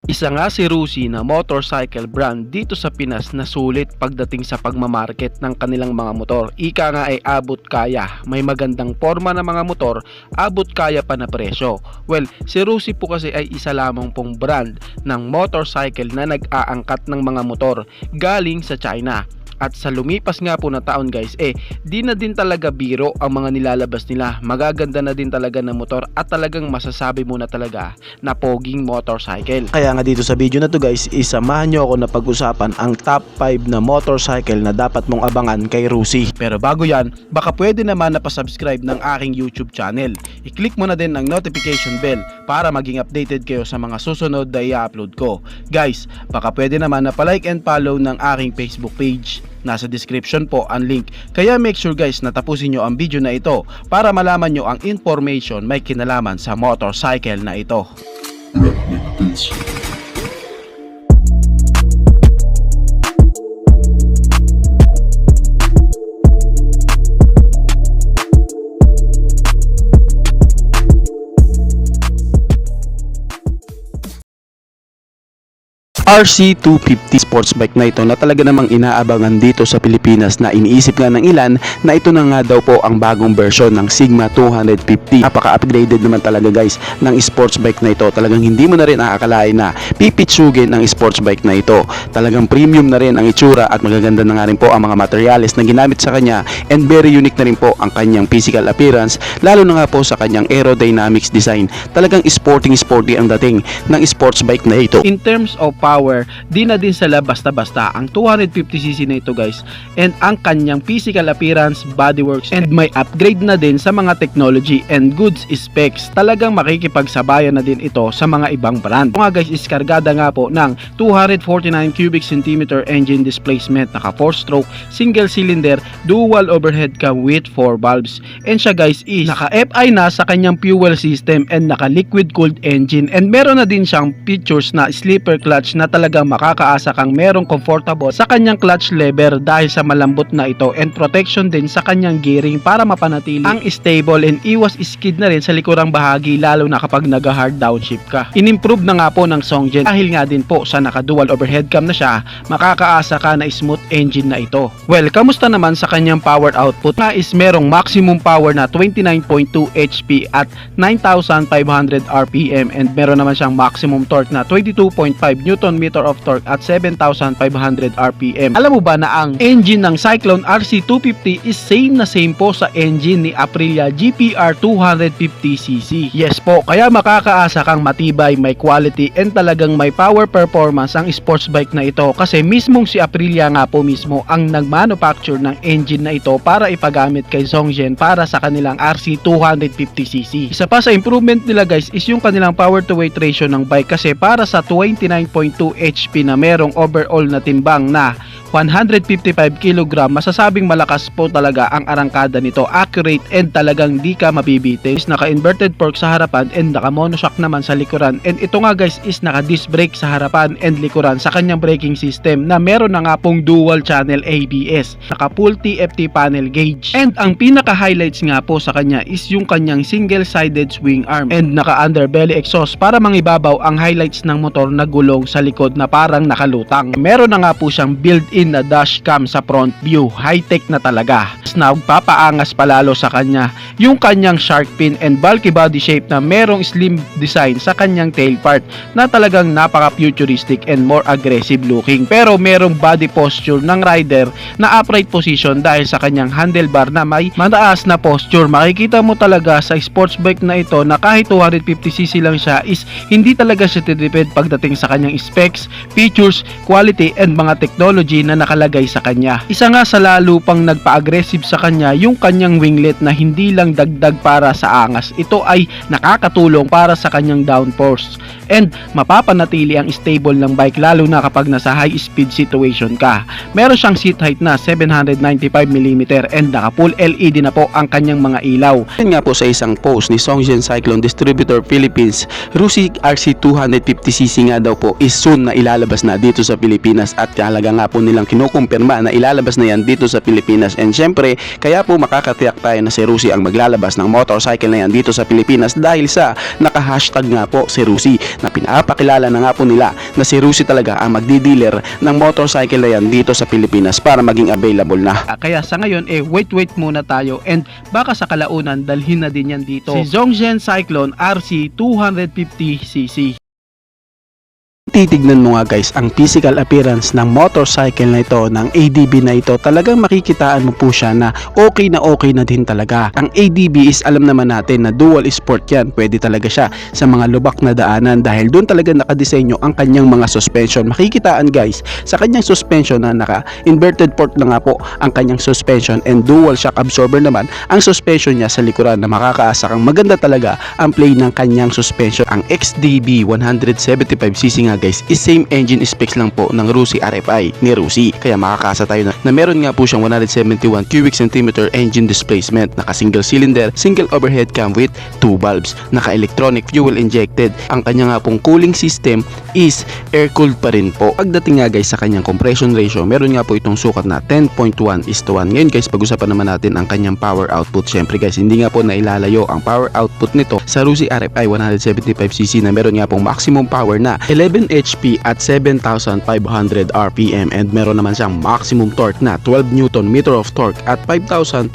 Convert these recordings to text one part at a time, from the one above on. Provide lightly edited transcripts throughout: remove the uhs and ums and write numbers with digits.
Isa nga si Rusi na motorcycle brand dito sa Pinas na sulit pagdating sa pagmamarket ng kanilang mga motor. Ika nga ay abot kaya, may magandang forma ng mga motor, abot kaya pa na presyo. Well, si Rusi po kasi ay isa lamang pong brand ng motorcycle na nag-aangkat ng mga motor galing sa China. At sa lumipas nga po na taon guys, di na din talaga biro ang mga nilalabas nila. Magaganda na din talaga ng motor at talagang masasabi mo na talaga na poging motorcycle. Kaya nga dito sa video na to guys, isamahan nyo ako na pag-usapan ang top 5 na motorcycle na dapat mong abangan kay Rusi. Pero bago yan, baka pwede naman na pa-subscribe ng aking YouTube channel. I-click mo na din ang notification bell para maging updated kayo sa mga susunod na i-upload ko. Guys, baka pwede naman na pa-like and follow ng aking Facebook page. Nasa description po ang link. Kaya make sure guys na tapusin nyo ang video na ito para malaman nyo ang information may kinalaman sa motorcycle na ito. RC250 sports bike na ito na talaga namang inaabangan dito sa Pilipinas na iniisip nga ng ilan na ito na nga daw po ang bagong version ng Sigma 250. Napaka-upgraded naman talaga guys ng sports bike na ito. Talagang hindi mo na rin aakalain na pipitsugin ang sports bike na ito. Talagang premium na rin ang itsura at magaganda na nga rin po ang mga materials na ginamit sa kanya, and very unique na rin po ang kanyang physical appearance, lalo na nga po sa kanyang aerodynamics design. Talagang sporty ang dating ng sports bike na ito. In terms of power, di na din sila basta-basta ang 250cc na ito guys, and ang kanyang physical appearance, bodyworks, and may upgrade na din sa mga technology and goods specs. Talagang makikipagsabayan na din ito sa mga ibang brand. Ito nga guys is kargada nga po ng 249 cubic centimeter engine displacement, naka 4-stroke, single cylinder, dual overhead cam with 4 valves, and siya guys is naka FI na sa kanyang fuel system and naka liquid cooled engine, and meron na din siyang features na slipper clutch na talagang makakaasa kang merong comfortable sa kanyang clutch lever dahil sa malambot na ito, and protection din sa kanyang gearing para mapanatili ang stable and iwas skid na rin sa likurang bahagi, lalo na kapag nag-hard downshift ka. Inimprove na nga po ng Songjen dahil nga din po sa naka-dual overhead cam na siya, makakaasa ka na smooth engine na ito. Well, kamusta naman sa kanyang power output? Na is merong maximum power na 29.2 HP at 9,500 RPM, and meron naman siyang maximum torque na 22.5 Newton meter of torque at 7,500 RPM. Alam mo ba na ang engine ng Cyclone RC250 is same na same po sa engine ni Aprilia GPR 250cc. Yes po, kaya makakaasa kang matibay, may quality, and talagang may power performance ang sports bike na ito, kasi mismong si Aprilia nga po mismo ang nagmanufacture ng engine na ito para ipagamit kay Songjen para sa kanilang RC250cc. Isa pa sa improvement nila guys is yung kanilang power to weight ratio ng bike, kasi para sa 29.2 HP na merong overall na timbang na 155 kg, masasabing malakas po talaga ang arangkada nito, accurate, and talagang di ka mabibitin. Is naka-inverted fork sa harapan and naka-monoshock naman sa likuran, and ito nga guys is naka-disc brake sa harapan and likuran sa kanyang braking system na meron na nga pong dual channel ABS, naka-full TFT panel gauge, and ang pinaka-highlights nga po sa kanya is yung kanyang single-sided swing arm and naka-underbelly exhaust para mangibabaw ang highlights ng motor na gulong sa likod na parang nakalutang. Meron na nga po siyang built-in na dash cam sa front view, high-tech na talaga. Nagpapaangas palalo sa kanya yung kanyang shark fin and bulky body shape na merong slim design sa kanyang tail part na talagang napaka-futuristic and more aggressive looking. Pero merong body posture ng rider na upright position dahil sa kanyang handlebar na may mataas na posture. Makikita mo talaga sa sports bike na ito na kahit 250cc lang siya is hindi talaga siya tidipid pagdating sa kanyang specs, features, quality, and mga technology na nakalagay sa kanya. Isa nga sa lalo pang nagpa-aggressive sa kanya yung kanyang winglet na hindi lang dagdag para sa angas. Ito ay nakakatulong para sa kanyang downforce and mapapanatili ang stable ng bike, lalo na kapag nasa high speed situation ka. Meron siyang seat height na 795mm and naka full LED na po ang kanyang mga ilaw. Yan nga po sa isang post ni Songjen Cyclone Distributor Philippines, Rusi RC250cc nga daw po is soon na ilalabas na dito sa Pilipinas, at talaga nga po nilang kinukumpirma na ilalabas na yan dito sa Pilipinas. And syempre, kaya po makakatiyak tayo na si Rusi ang maglalabas ng motorcycle na yan dito sa Pilipinas dahil sa naka-hashtag nga po si Rusi. na pinapakilala na nga po nila na si Rusi talaga ang magdi-dealer ng motorcycle na yan dito sa Pilipinas para maging available na. Kaya sa ngayon wait muna tayo and baka sa kalaunan dalhin na din yan dito. Si Zhongzhen Cyclone RC 250cc. Titignan mo nga guys ang physical appearance ng motorcycle na ito, ng ADB na ito, talagang makikitaan mo po siya na okay na din talaga. Ang ADB is alam naman natin na dual sport yan, pwede talaga siya sa mga lubak na daanan dahil doon talaga nakadesenyo ang kanyang mga suspension. Makikitaan guys sa kanyang suspension na naka inverted port na nga po ang kanyang suspension and dual shock absorber naman ang suspension niya sa likuran na makakaasa kang maganda talaga ang play ng kanyang suspension. Ang XDB 175cc nga guys is same engine specs lang po ng Rusi RFI ni Rusi, kaya makakasa tayo na meron nga po siyang 171 cubic centimeter engine displacement, naka single cylinder, single overhead cam with 2 valves, naka electronic fuel injected. Ang kanya nga pong cooling system is air cooled pa rin po. Pagdating nga guys sa kanyang compression ratio, meron nga po itong sukat na 10.1:1. Ngayon guys, pag-usapan naman natin ang kanyang power output. Syempre guys, hindi nga po nailalayo ang power output nito sa Rusi RFI 175cc na meron nga pong maximum power na 11 HP at 7,500 RPM and meron naman siyang maximum torque na 12 Newton meter of torque at 5,500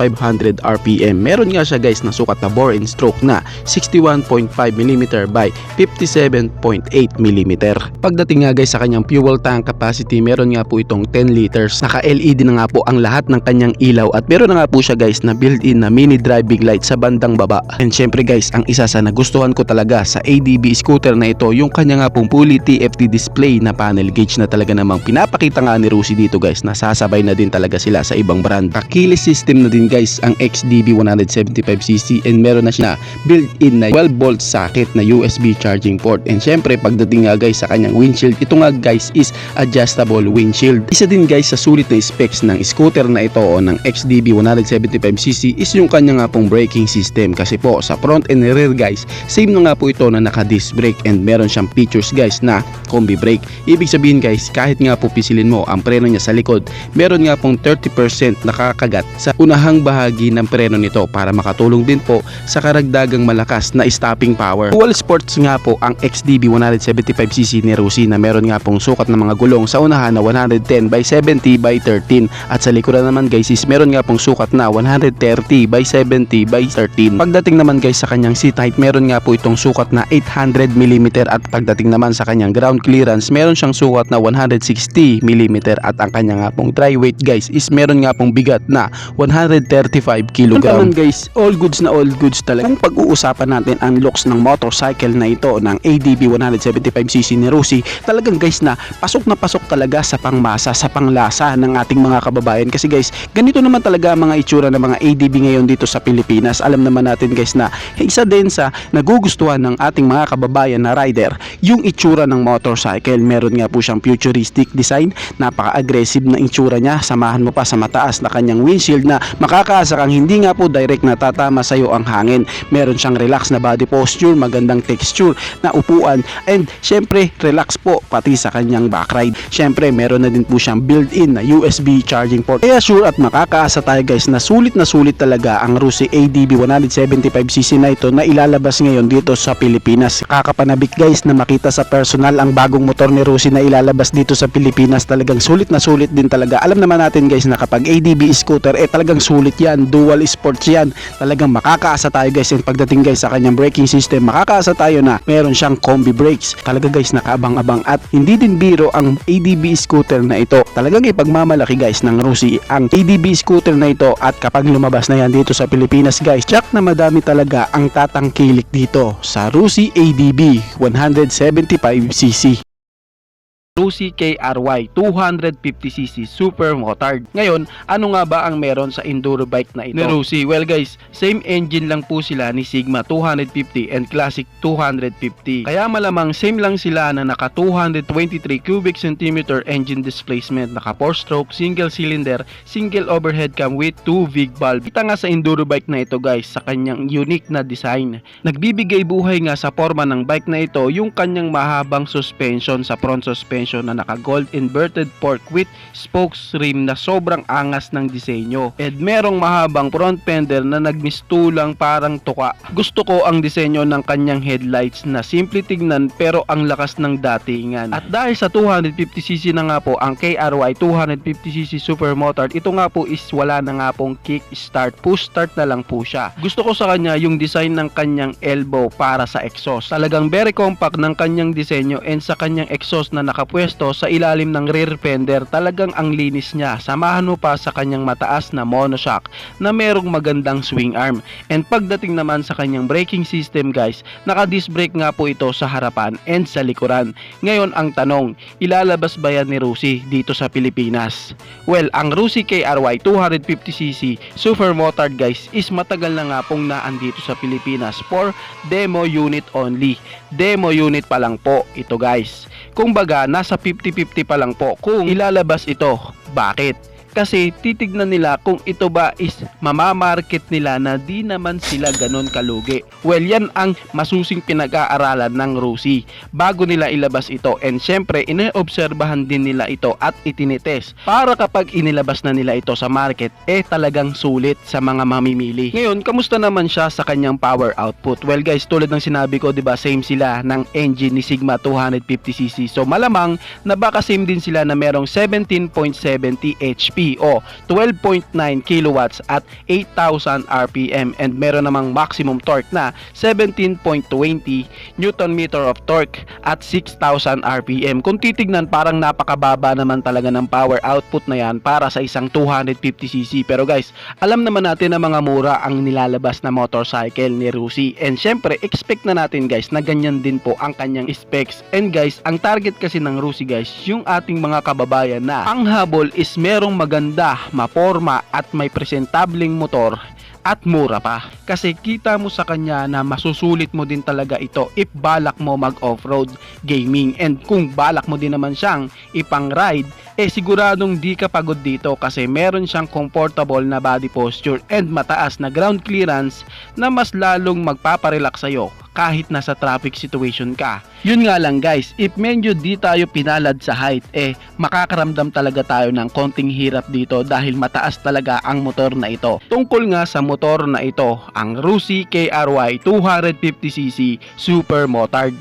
RPM. Meron nga siya guys na sukat na bore and stroke na 61.5mm by 57.8mm. Pagdating nga guys sa kanyang fuel tank capacity, meron nga po itong 10 liters. Naka LED na nga po ang lahat ng kanyang ilaw at meron na nga po siya guys na built-in na mini driving light sa bandang baba. And syempre guys, ang isa sa nagustuhan ko talaga sa ADB scooter na ito, yung kanya nga pong fully TFT display na panel gauge na talaga namang pinapakita nga ni Rusi dito guys na sasabay na din talaga sila sa ibang brand. Keyless system na din guys ang XDB 175cc and meron na siya built-in na 12 volt socket na USB charging port. And syempre pagdating nga guys sa kanyang windshield, ito nga guys is adjustable windshield. Isa din guys sa sulit na specs ng scooter na ito o ng XDB 175cc is yung kanya nga pong braking system, kasi po sa front and rear guys same na nga po ito na naka disc brake and meron siyang features guys na combi brake. Ibig sabihin guys, kahit nga po pisilin mo ang preno niya sa likod, meron nga pong 30% nakakagat sa unahang bahagi ng preno nito para makatulong din po sa karagdagang malakas na stopping power. Dual sports nga po ang XDB 175cc ni Rusi na meron nga pong sukat ng mga gulong sa unahan na 110/70/13 at sa likuran naman guys is meron nga pong sukat na 130/70/13. Pagdating naman guys sa kanyang seat height, meron nga po itong sukat na 800mm at pagdating naman sa kanyang ground clearance, meron siyang sukat na 160mm at ang kanya nga pong dry weight guys is meron nga pong bigat na 135 kg. Naman guys, all goods talaga. Kung pag-uusapan natin ang looks ng motorcycle na ito ng ADB 175cc ni Rusi, talagang guys na pasok talaga sa pangmasa, sa panglasa ng ating mga kababayan, kasi guys ganito naman talaga ang mga itsura ng mga ADB ngayon dito sa Pilipinas. Alam naman natin guys na isa din sa nagugustuhan ng ating mga kababayan na rider yung itsura ng motorcycle. Meron nga po siyang futuristic design, napaka-aggressive na itsura niya, samahan mo pa sa mataas na kanyang windshield na makakaasa kang hindi nga po direct na tatama sa iyo ang hangin. Meron siyang relax na body posture, magandang texture na upuan and syempre relax po pati sa kanyang backride. Syempre meron na din po siyang built-in na USB charging port. Kaya sure at makakaasa tayo guys na sulit talaga ang Rusi ADB 175cc na ito na ilalabas ngayon dito sa Pilipinas. Kakapanabik guys na makita sa personal ang bagong motor ni Rusi na ilalabas dito sa Pilipinas. Talagang sulit din talaga. Alam naman natin guys na kapag ADB scooter talagang sulit yan, dual sports yan. Talagang makakaasa tayo guys, and pagdating guys sa kanyang braking system, makakaasa tayo na meron siyang combi brakes. Talaga guys nakaabang-abang at hindi din biro ang ADB scooter na ito. Talagang ipagmamalaki guys ng Rusi ang ADB scooter na ito, at kapag lumabas na yan dito sa Pilipinas guys, check na madami talaga ang tatangkilik dito sa Rusi ADB 175cc. Rusi KRY 250cc super motard. Ngayon, ano nga ba ang meron sa enduro bike na ito ni Rusi? Well guys, same engine lang po sila ni Sigma 250 and Classic 250. Kaya malamang same lang sila na naka 223 cubic centimeter engine displacement, naka 4-stroke, single cylinder, single overhead cam with 2 VIG valve. Kita nga sa enduro bike na ito guys sa kanyang unique na design. Nagbibigay buhay nga sa forma ng bike na ito yung kanyang mahabang suspension sa front suspension suspension na naka gold inverted fork with spokes rim na sobrang angas ng disenyo. And merong mahabang front fender na nagmistulang parang tuka. Gusto ko ang disenyo ng kanyang headlights na simple tignan pero ang lakas ng datingan. At dahil sa 250cc na nga po ang KRY 250cc Supermotard, ito nga po is wala na nga pong kick start, push start na lang po siya. Gusto ko sa kanya yung design ng kanyang elbow para sa exhaust. Talagang very compact ng kanyang disenyo, and sa kanyang exhaust na nakapwesto sa ilalim ng rear fender, talagang ang linis niya. Samahan mo pa sa kanyang mataas na monoshock na merong magandang swing arm. And pagdating naman sa kanyang braking system guys, naka disc brake nga po ito sa harapan and sa likuran. Ngayon ang tanong, ilalabas ba yan ni Rusi dito sa Pilipinas? Well, ang Rusi KRY 250cc Supermotard guys is matagal na nga pong naandito sa Pilipinas for demo unit only. Demo unit pa lang po ito guys. Kumbaga nasa 50-50 pa lang po kung ilalabas ito. Bakit? Kasi titignan nila kung ito ba is mamamarket nila na di naman sila ganon kalugi. Well, yan ang masusing pinag-aaralan ng Rusi bago nila ilabas ito, and syempre inoobserbahan din nila ito at itinitest para kapag inilabas na nila ito sa market talagang sulit sa mga mamimili. Ngayon, kamusta naman siya sa kanyang power output? Well guys, tulad ng sinabi ko, 'di ba, same sila ng engine ni Sigma 250cc. So malamang na baka same din sila na merong 17.70 HP o 12.9 kilowatts at 8,000 RPM, and meron namang maximum torque na 17.20 Newton meter of torque at 6,000 RPM. Kung titignan, parang napakababa naman talaga ng power output na yan para sa isang 250cc. Pero guys, alam naman natin na mga mura ang nilalabas na motorcycle ni Rusi, and syempre expect na natin guys na ganyan din po ang kanyang specs. And guys, ang target kasi ng Rusi guys, yung ating mga kababayan na ang habol is merong maganda, maporma at may presentableng motor at mura pa. Kasi kita mo sa kanya na masusulit mo din talaga ito if balak mo mag off-road gaming, and kung balak mo din naman siyang ipang ride, siguradong di ka pagod dito kasi meron siyang comfortable na body posture and mataas na ground clearance na mas lalong magpaparelax sa'yo kahit nasa traffic situation ka. Yun nga lang guys, if medyo di tayo pinalad sa height, makakaramdam talaga tayo ng konting hirap dito dahil mataas talaga ang motor na ito. Tungkol nga sa motor na ito, ang Rusi KRY 250cc Supermotard.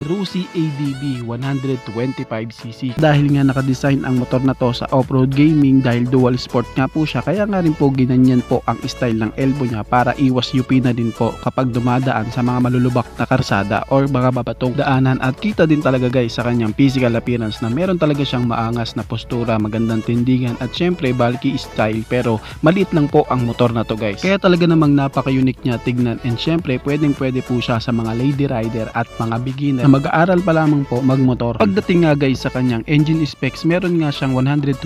Rusi ADB 125cc. Dahil nga nakadesign ang motor na to sa off-road gaming, dahil dual sport nga po siya, kaya nga rin po ginanyan po ang style ng elbow niya para iwas UP na din po kapag dumadaan sa mga malulubak na karsada or mga babatong daanan. At kita din talaga guys sa kanyang physical appearance na meron talaga siyang maangas na postura, magandang tindigan at syempre bulky style, pero maliit lang po ang motor na to guys. Kaya talaga namang napaka-unique niya tignan, and syempre pwede po siya sa mga lady rider at mga beginner na mag-aaral pa lamang po magmotor. Pagdating nga guys sa kanyang engine specs, meron nga siyang 123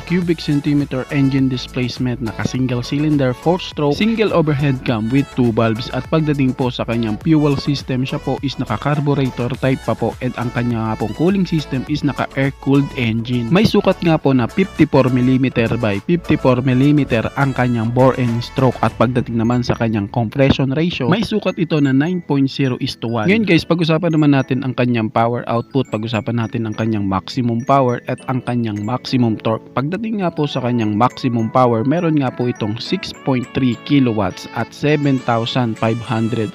cubic centimeter engine displacement, naka single cylinder 4-stroke single overhead cam with 2 valves. At pagdating po sa kanyang fuel system, siya po is naka carburetor type pa po, and ang kanya nga pong cooling system is naka air cooled engine. May sukat nga po na 54mm by 54mm ang kanyang bore and stroke. At pagdating naman sa kanyang compression ratio, may sukat ito na 9.0:1. Ngayon guys, pag-usapan naman natin ang kanyang power output, pag-usapan natin ang kanyang maximum power at ang kanyang maximum torque. Pagdating nga po sa kanyang maximum power, meron nga po itong 6.3 kilowatts at 7,500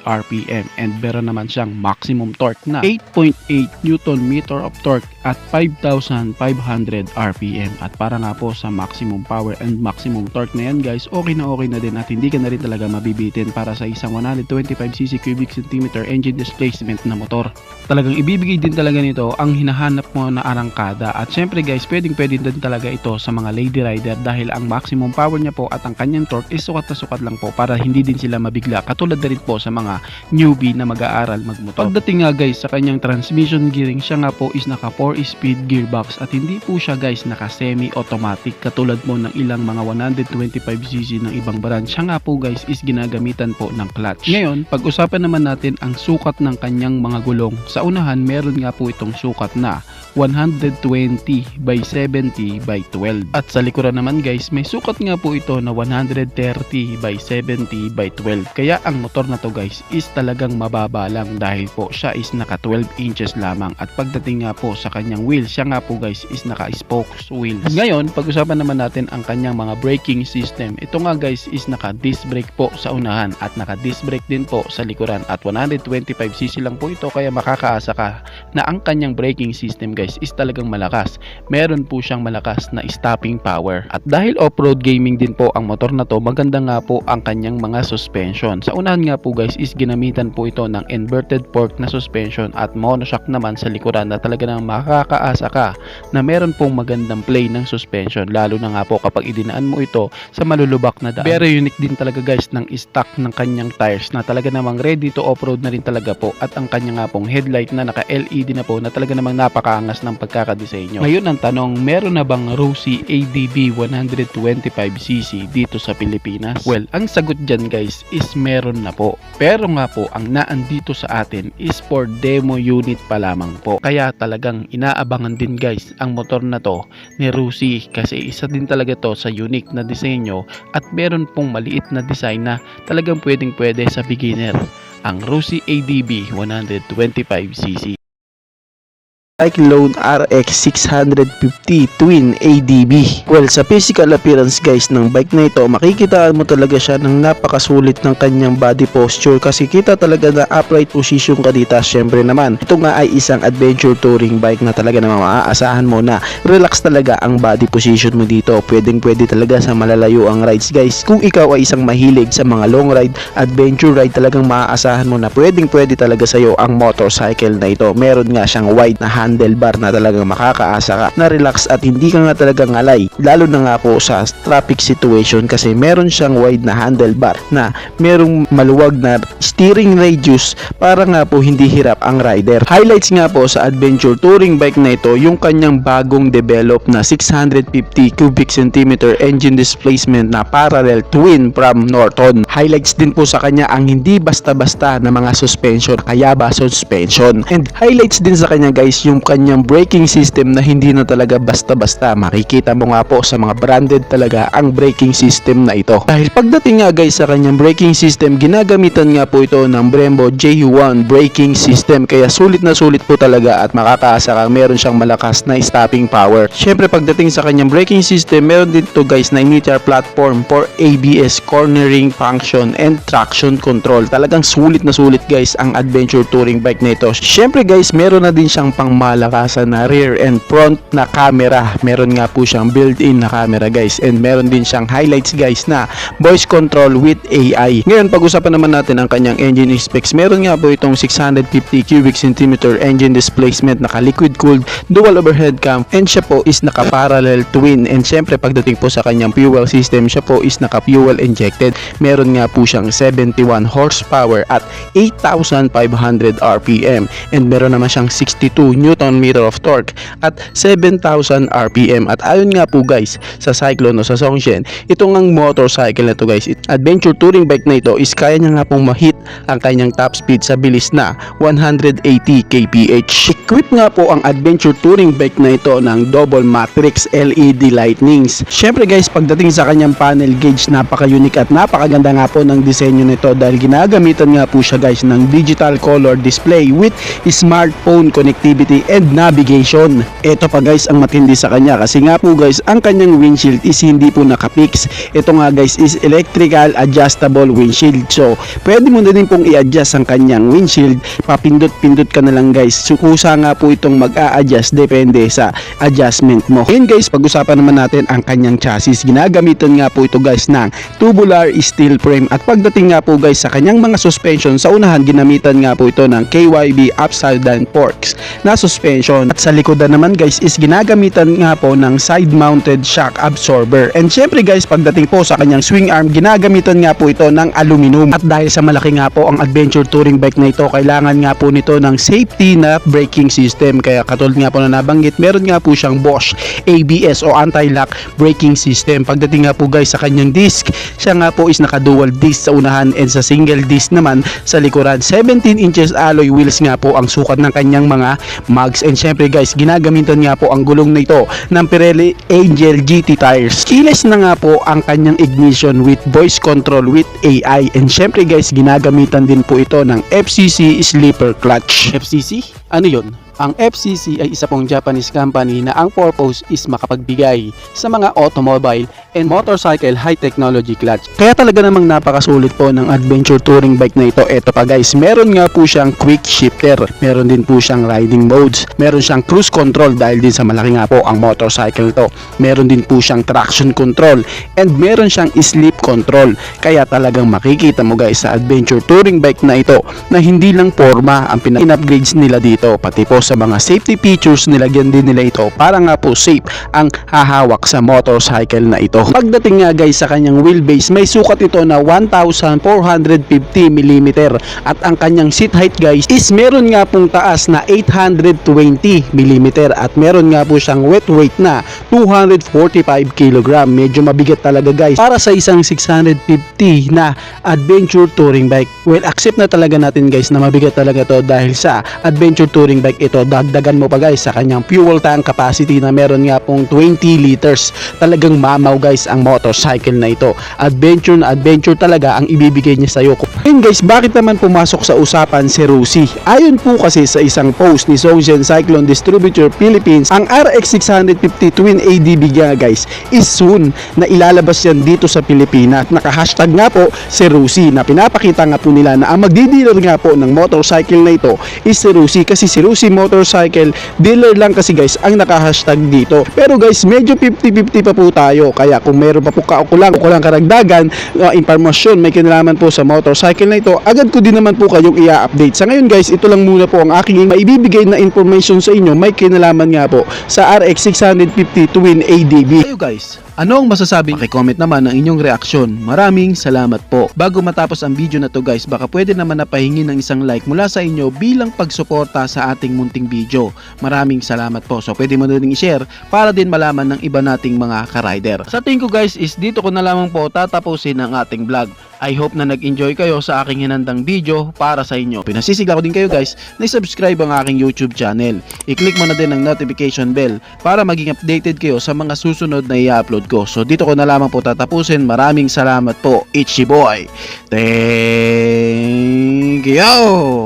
RPM, and meron naman siyang maximum torque na 8.8 Newton meter of torque at 5,500 RPM. At para nga po sa maximum power and maximum torque na yan guys, okay na din at hindi ka na rin talaga mabibitin para sa isang 125cc cubic centimeter engine displacement na motor. Talagang ibibigay din talaga nito ang hinahanap mo na arangkada. At syempre guys, pwede din talaga ito sa mga lady rider dahil ang maximum power niya po at ang kanyang torque is sukat na sukat lang po para hindi din sila mabigla, katulad na rin po sa mga newbie na mag-aaral magmotor. Pagdating nga guys sa kanyang transmission gearing, siya nga po is naka 4 4-speed gearbox at hindi po siya guys naka semi-automatic katulad mo ng ilang mga 125cc ng ibang brand. Siya nga po guys is ginagamitan po ng clutch. Ngayon, pag-usapan naman natin ang sukat ng kanyang mga gulong. Sa unahan, meron nga po itong sukat na 120 by 70 by 12. At sa likuran naman guys, may sukat nga po ito na 130 by 70 by 12. Kaya ang motor na to guys is talagang mababa lang dahil po siya is naka 12 inches lamang. At pagdating nga po sa kanyang wheel, siya nga po guys is naka spokes wheels. Ngayon, pag-usapan naman natin ang kanyang mga braking system. Ito nga guys is naka disc brake po sa unahan at naka disc brake din po sa likuran at 125cc lang po ito, kaya makakaasa ka na ang kanyang braking system guys is talagang malakas. Meron po siyang malakas na stopping power. At dahil off-road gaming din po ang motor na to, maganda nga po ang kanyang mga suspension. Sa unahan nga po guys is ginamitan po ito ng inverted fork na suspension at monoshock naman sa likuran na talaga nang makakaasa ka na meron pong magandang play ng suspension, lalo na nga po kapag idinaan mo ito sa malulubak na daan. Very unique din talaga guys ng stock ng kanyang tires na talaga namang ready to off-road na rin talaga po, at ang kanya nga pong headlight na naka LED na po na talaga namang napakaangas ng pagkakadesenyo. Ngayon ang tanong, meron na bang Rossi ADB 125cc dito sa Pilipinas? Well, ang sagot dyan guys is meron na po. Pero nga po, ang naandito sa atin is for demo unit pa lamang po. Kaya talagang inaabangan din guys ang motor na to ni Rossi kasi isa din talaga to sa unique na disenyo at meron pong maliit na design na talagang pwedeng pwede sa beginner. Ang Rossi ADB 125cc. Cyclone RX 650 Twin ADB. Well, sa physical appearance guys ng bike na ito, makikitaan mo talaga siya ng napakasulit ng kanyang body posture kasi kita talaga na upright position ka dito. Syempre naman, ito nga ay isang adventure touring bike na talaga naman maaasahan mo na relax talaga ang body position mo dito. Pwedeng pwede talaga sa malalayo ang rides guys. Kung ikaw ay isang mahilig sa mga long ride, adventure ride, talagang maaasahan mo na pwedeng pwede talaga sa'yo ang motorcycle na ito. Meron nga siyang wide na handlebar na talagang makakaasa ka na relax at hindi ka nga talaga ngalay, lalo na nga po sa traffic situation kasi meron siyang wide na handlebar na merong maluwag na steering radius para nga po hindi hirap ang rider. Highlights nga po sa adventure touring bike na ito yung kanyang bagong develop na 650 cubic centimeter engine displacement na parallel twin from Norton. Highlights din po sa kanya ang hindi basta-basta na mga suspension, kayaba suspension, and highlights din sa kanya guys yung kanyang braking system na hindi na talaga basta-basta. Makikita mo nga po sa mga branded talaga ang braking system na ito. Dahil pagdating nga guys sa kanyang braking system, ginagamitan nga po ito ng Brembo J1 braking system, kaya sulit na sulit po talaga at makakaasa kang meron siyang malakas na stopping power. Syempre pagdating sa kanyang braking system, meron din to guys na meter platform for ABS cornering function and traction control. Talagang sulit na sulit guys ang adventure touring bike na ito. Syempre guys, meron na din siyang pangmalakasan na rear and front na camera. Meron nga po siyang built-in na camera guys, and meron din siyang highlights guys na voice control with AI. Ngayon pag-usapan naman natin ang kanyang engine specs. Meron nga po itong 650 cubic centimeter engine displacement, naka liquid cooled, dual overhead cam, and siya po is naka parallel twin. And syempre pagdating po sa kanyang fuel system, siya po is naka fuel injected. Meron nga po siyang 71 horsepower at 8,500 RPM, and meron naman siyang 62 Newton meter of torque at 7,000 RPM. At ayon nga po guys sa Cyclone o sa Songshen, itong ang motorcycle na to guys, adventure touring bike na ito is kaya niya nga pong ma-hit ang kanyang top speed sa bilis na 180 kph. Equipped nga po ang adventure touring bike na ito ng double matrix LED lightnings. Syempre guys, pagdating sa kanyang panel gauge, napaka-unique at napakaganda nga po ng disenyo nito dahil ginagamitan nga po siya guys ng digital color display with smartphone connectivity and navigation. Ito pa guys ang matindi sa kanya kasi nga po guys, ang kanyang windshield is hindi po nakapix. Ito nga guys is electrical adjustable windshield. So, pwede mo na din pong i-adjust ang kanyang windshield. Papindot-pindot ka na lang guys. Sukusa nga po itong mag-a-adjust depende sa adjustment mo. Ngayon guys, pag-usapan naman natin ang kanyang chassis. Ginagamitan nga po ito guys ng tubular steel frame, at pagdating nga po guys sa kanyang mga suspension, sa unahan ginamitan nga po ito ng KYB upside down forks na suspension suspension. At sa likodan naman guys is ginagamitan nga po ng side mounted shock absorber. And syempre guys, pagdating po sa kanyang swing arm, ginagamitan nga po ito ng aluminum. At dahil sa malaki nga po ang adventure touring bike na ito, kailangan nga po nito ng safety na braking system. Kaya katulad nga po na nabanggit, meron nga po siyang Bosch ABS o anti-lock braking system. Pagdating nga po guys sa kanyang disc, siya nga po is naka dual disc sa unahan and sa single disc naman sa likuran. 17 inches alloy wheels nga po ang sukat ng kanyang mga mags. And syempre guys, ginagamitan nga po ang gulong na ito ng Pirelli Angel GT tires. Keyless na nga po ang kanyang ignition with voice control with AI. And syempre guys, ginagamitan din po ito ng FCC sleeper clutch. FCC? Ano yun? Ang FCC ay isa pong Japanese company na ang purpose is makapagbigay sa mga automobile and motorcycle high technology clutch. Kaya talaga namang napakasulit po ng adventure touring bike na ito. Ito pa guys, meron nga po siyang quick shifter, meron din po siyang riding modes, meron siyang cruise control dahil din sa malaki nga po ang motorcycle to, meron din po siyang traction control, and meron siyang sleep control. Kaya talagang makikita mo guys sa adventure touring bike na ito na hindi lang forma ang in-upgrades nila dito, pati po sa mga safety features nilagyan din nila ito para nga po safe ang hahawak sa motorcycle na ito. Pagdating nga guys sa kanyang wheelbase, may sukat ito na 1,450mm at ang kanyang seat height guys is meron nga pong taas na 820mm at meron nga po siyang wet weight na 245kg. Medyo mabigat talaga guys para sa isang 650 na adventure touring bike. Well, accept na talaga natin guys na mabigat talaga to dahil sa adventure touring bike ito. Dagdagan mo pa guys sa kanyang fuel tank capacity na meron nga pong 20 liters. Talagang mamaw guys ang motorcycle na ito. Adventure na adventure talaga ang ibibigay niya sa iyo. And guys, bakit naman pumasok sa usapan si Rusi? Ayon po kasi sa isang post ni Songzhen Cyclone Distributor Philippines, ang RX 650 Twin ADB nga guys is soon na ilalabas yan dito sa Pilipinas. Naka-hashtag nga po si Rusi na pinapakita nga po nila na ang magdidealer nga po ng motorcycle na ito is si Rusi, kasi si Rusi Motorcycle dealer lang kasi guys ang naka-hashtag dito. Pero guys, medyo 50-50 pa po tayo. Kaya kung meron pa po kulang karagdagan impormasyon may kinalaman po sa motorcycle na ito, agad ko din naman po kayong i-update. Sa ngayon guys, ito lang muna po ang aking maibibigay na information sa inyo may kinalaman nga po sa RX 650 Twin ADB. Ayo guys, ano ang masasabi? Paki-comment naman ang inyong reaksyon. Maraming salamat po. Bago matapos ang video na to guys, baka pwede naman na pahingin ng isang like mula sa inyo bilang pagsuporta sa ating munting video. Maraming salamat po. So pwede mo na rin i-share para din malaman ng iba nating mga ka-rider. Sa tingin ko guys is dito ko na lamang po tatapusin ang ating vlog. I hope na nag-enjoy kayo sa aking hinandang video para sa inyo. Pinasisigaw ko din kayo guys na i-subscribe ang aking YouTube channel. I-click mo na din ang notification bell para maging updated kayo sa mga susunod na i-upload ko. So dito ko na lamang po tatapusin. Maraming salamat po. Itchy boy. Thank you!